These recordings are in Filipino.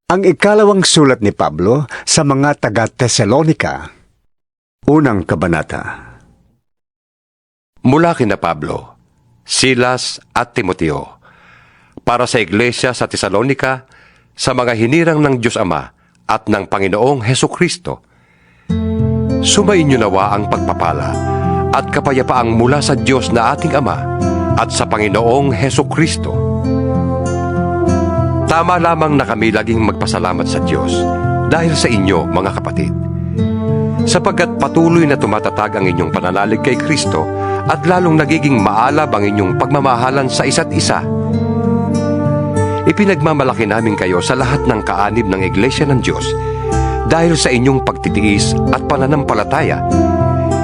Ang ikalawang sulat ni Pablo sa mga taga-Tesalonika, unang kabanata. Mula kina Pablo, Silas at Timoteo, para sa iglesia sa Tesalonika, sa mga hinirang ng Diyos Ama at ng Panginoong Hesukristo. Sumainyo nawa ang pagpapala at kapayapaang mula sa Diyos na ating Ama at sa Panginoong Hesukristo. Tama lamang na kami laging magpasalamat sa Diyos dahil sa inyo, mga kapatid, sapagkat patuloy na tumatatag ang inyong pananalig kay Kristo at lalong nagiging maalab ang inyong pagmamahalan sa isa't isa. Ipinagmamalaki namin kayo sa lahat ng kaanib ng Iglesia ng Diyos dahil sa inyong pagtitiis at pananampalataya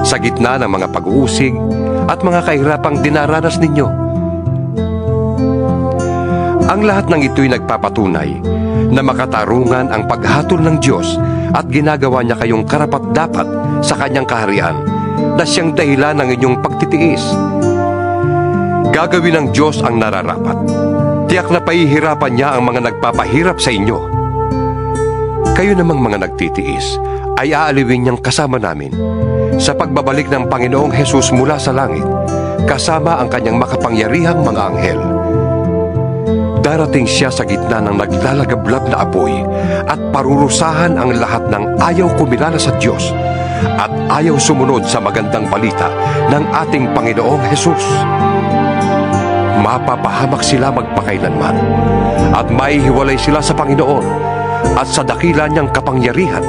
sa gitna ng mga pag-uusig at mga kahirapang dinaranas ninyo. Ang lahat ng ito'y nagpapatunay na makatarungan ang paghatol ng Diyos at ginagawa niya kayong karapat-dapat sa kanyang kaharian na siyang dahilan ng inyong pagtitiis. Gagawin ng Diyos ang nararapat. Tiyak na pahihirapan niya ang mga nagpapahirap sa inyo. Kayo namang mga nagtitiis ay aaliwin niyang kasama namin sa pagbabalik ng Panginoong Hesus mula sa langit, kasama ang kanyang makapangyarihang mga anghel. Darating siya sa gitna ng naglalagablab na apoy at parurusahan ang lahat ng ayaw kumilala sa Diyos at ayaw sumunod sa magandang balita ng ating Panginoong Hesus. Mapapahamak sila magpakailanman at maihiwalay sila sa Panginoon at sa dakila niyang kapangyarihan.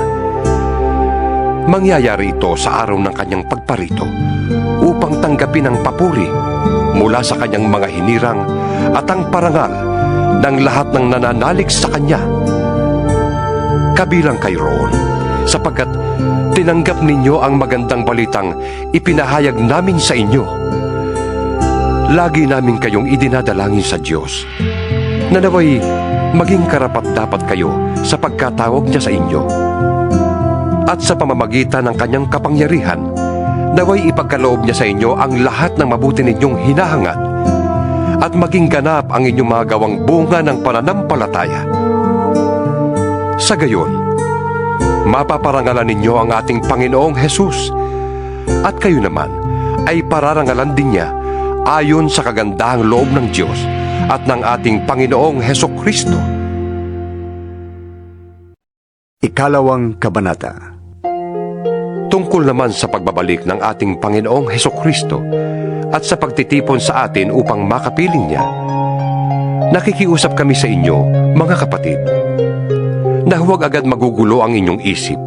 Mangyayari ito sa araw ng kanyang pagparito upang tanggapin ang papuri mula sa kanyang mga hinirang at ang parangal ng lahat ng nananalig sa kanya. Kabilang kayo roon, sapagkat tinanggap ninyo ang magandang balitang ipinahayag namin sa inyo. Lagi namin kayong idinadalangin sa Diyos, na naway maging karapat-dapat kayo sa pagkatawag niya sa inyo. At sa pamamagitan ng kanyang kapangyarihan, naway ipagkaloob niya sa inyo ang lahat ng mabuti ninyong hinahangad at maging ganap ang inyong mga gawang bunga ng pananampalataya. Sa gayon, mapaparangalan ninyo ang ating Panginoong Hesus at kayo naman ay pararangalan din niya ayon sa kagandahang loob ng Diyos at ng ating Panginoong Hesukristo. Ikalawang kabanata. Tungkol naman sa pagbabalik ng ating Panginoong Hesukristo at sa pagtitipon sa atin upang makapiling niya, nakikiusap kami sa inyo, mga kapatid, na huwag agad magugulo ang inyong isip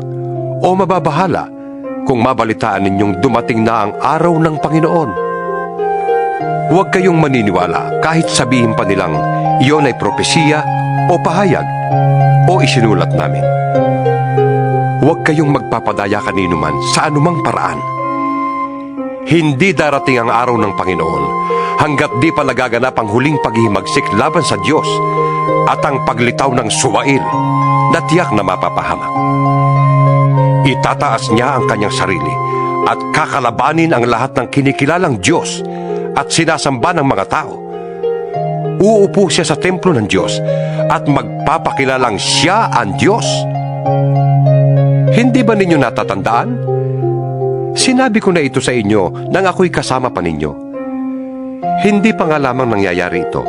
o mababahala kung mabalitaan ninyong dumating na ang araw ng Panginoon. Huwag kayong maniniwala kahit sabihin pa nilang iyon ay propesiya o pahayag o isinulat namin. Huwag kayong magpapadaya kanino man sa anumang paraan. Hindi darating ang araw ng Panginoon hanggat di pa nagaganap ang huling paghihimagsik laban sa Diyos at ang paglitaw ng suwail na tiyak na mapapahamak. Itataas niya ang kanyang sarili at kakalabanin ang lahat ng kinikilalang Diyos at sinasamba ng mga tao. Uupo siya sa templo ng Diyos at magpapakilalang siya ang Diyos. Hindi ba ninyo natatandaan? Sinabi ko na ito sa inyo nang ako'y kasama pa ninyo. Hindi pa nga lamang nangyayari ito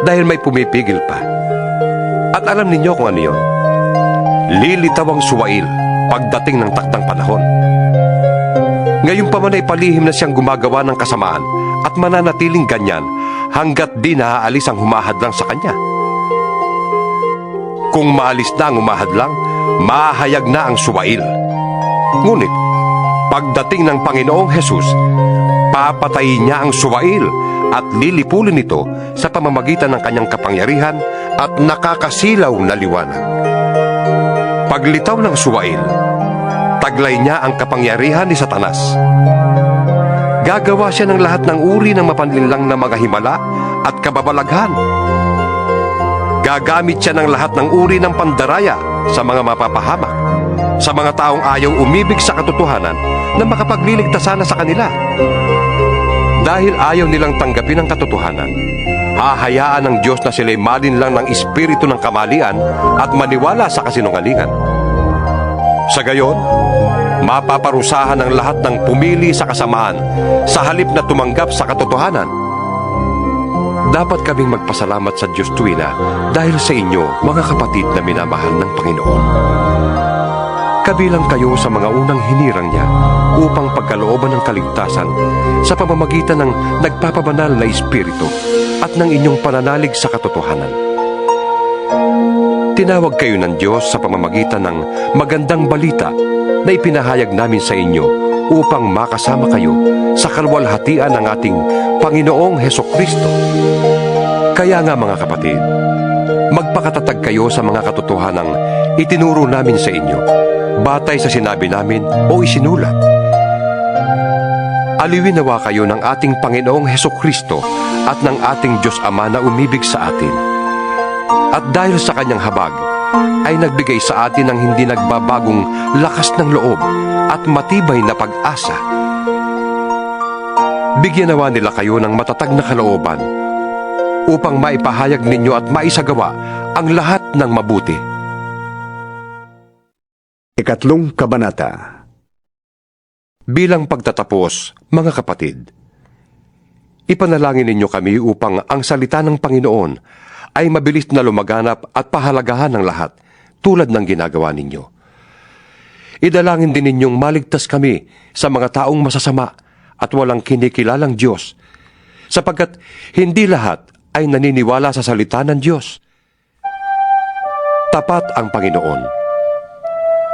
dahil may pumipigil pa. At alam ninyo kung ano yun. Lilitaw ang suwail pagdating ng takdang panahon. Ngayon pa man ay palihim na siyang gumagawa ng kasamaan at mananatiling ganyan hanggat di naaalis ang humahadlang sa kanya. Kung maalis na ang humahadlang, mahayag na ang suwail. Ngunit, pagdating ng Panginoong Hesus, papatayin niya ang suwail at lilipulin ito sa pamamagitan ng kanyang kapangyarihan at nakakasilaw na liwanag. Paglitaw ng suwail, taglay niya ang kapangyarihan ni Satanas. Gagawa siya ng lahat ng uri ng mapanlinlang na mga himala at kababalaghan. Gagamit siya ng lahat ng uri ng pandaraya sa mga mapapahamak, sa mga taong ayaw umibig sa katotohanan na makapagliligtas sana sa kanila. Dahil ayaw nilang tanggapin ang katotohanan, hahayaan ng Diyos na sila'y malinlang ng espiritu ng kamalian at maniwala sa kasinungalingan. Sa gayon, mapaparusahan ang lahat ng pumili sa kasamaan sa halip na tumanggap sa katotohanan. Dapat kaming magpasalamat sa Diyos tuwina dahil sa inyo, mga kapatid na minamahal ng Panginoon. Kabilang kayo sa mga unang hinirang niya upang pagkalooban ng kaligtasan sa pamamagitan ng nagpapabanal na Espiritu at ng inyong pananalig sa katotohanan. Tinawag kayo ng Diyos sa pamamagitan ng magandang balita na ipinahayag namin sa inyo upang makasama kayo sa kalwalhatian ng ating Panginoong Hesukristo. Kaya nga mga kapatid, magpakatatag kayo sa mga katotohanang itinuro namin sa inyo, batay sa sinabi namin o isinulat. Aliwin nawa kayo ng ating Panginoong Hesukristo at ng ating Diyos Ama na umibig sa atin. At dahil sa kanyang habag, ay nagbigay sa atin ng hindi nagbabagong lakas ng loob at matibay na pag-asa. Bigyan nawa nila kayo ng matatag na kalooban upang maipahayag ninyo at maisagawa ang lahat ng mabuti. Ikatlong kabanata. Bilang pagtatapos, mga kapatid, ipanalangin ninyo kami upang ang salita ng Panginoon ay mabilis na lumaganap at pahalagahan ng lahat tulad ng ginagawa ninyo. Idalangin din ninyong maligtas kami sa mga taong masasama at walang kinikilalang Diyos, sapagkat hindi lahat ay naniniwala sa salita ng Diyos. Tapat ang Panginoon.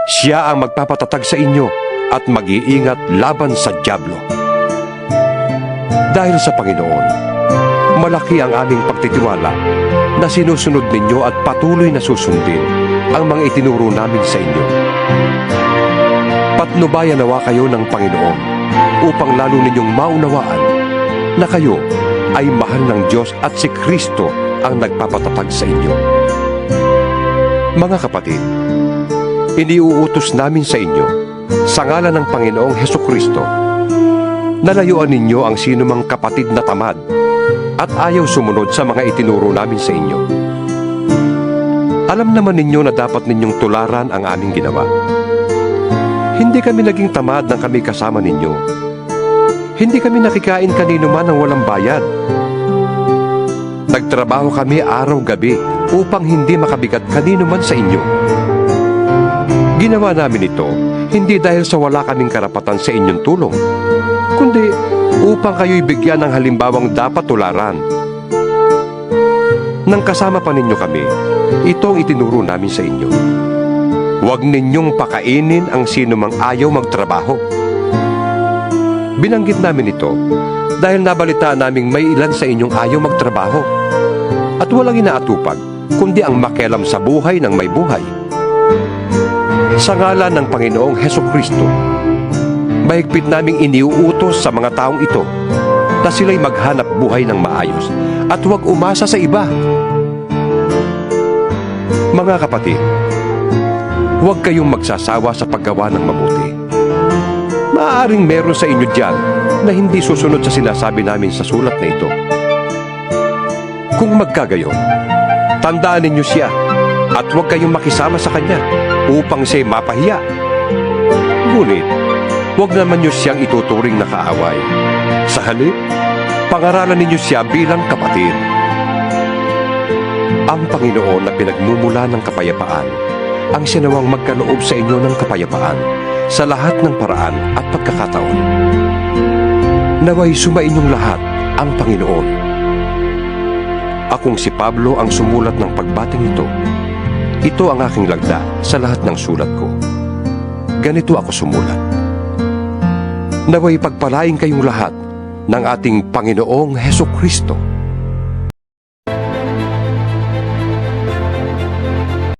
Siya ang magpapatatag sa inyo at mag-iingat laban sa dyablo. Dahil sa Panginoon, malaki ang aming pagtitiwala na sinusunod ninyo at patuloy na susundin ang mga itinuro namin sa inyo. Patnubayan nawa kayo ng Panginoon upang lalo ninyong maunawaan na kayo ay mahal ng Diyos at si Kristo ang nagpapatatag sa inyo. Mga kapatid, iniuutos namin sa inyo sa ngalan ng Panginoong Hesukristo na layuan ninyo ang sinumang kapatid na tamad at ayaw sumunod sa mga itinuro namin sa inyo. Alam naman ninyo na dapat ninyong tularan ang aming ginawa. Hindi kami naging tamad nang kami kasama ninyo. Hindi kami nakikain kanino man ng walang bayad. Nagtrabaho kami araw-gabi upang hindi makabigat kanino man sa inyo. Ginawa namin ito hindi dahil sa wala kaming karapatan sa inyong tulong, kundi upang kayo'y bigyan ng halimbawang dapat tularan. Nang kasama pa ninyo kami, ito ang itinuro namin sa inyo. Huwag ninyong pakainin ang sinumang ayaw magtrabaho. Binanggit namin ito dahil nabalitaan naming may ilan sa inyong ayaw magtrabaho at walang inaatupag, kundi ang makialam sa buhay ng may buhay. Sa ngalan ng Panginoong Hesukristo, mahigpit naming iniuutos sa mga taong ito na sila'y maghanap buhay ng maayos at huwag umasa sa iba. Mga kapatid, huwag kayong magsasawa sa paggawa ng mabuti. Maaaring meron sa inyo diyan na hindi susunod sa sinasabi namin sa sulat na ito. Kung magkagayon, tandaan ninyo siya at huwag kayong makisama sa kanya upang siya'y mapahiya. Ngunit, huwag naman niyo siyang ituturing na kaaway. Sa halip, pangaralan ninyo siya bilang kapatid. Ang Panginoon na pinagmumula ng kapayapaan ang sinawang magkaloob sa inyo ng kapayapaan sa lahat ng paraan at pagkakataon. Naway sumainyong lahat ang Panginoon. Akong si Pablo ang sumulat ng pagbating ito. Ito ang aking lagda sa lahat ng sulat ko. Ganito ako sumulat. Naway pagpalain kayong lahat ng ating Panginoong Hesukristo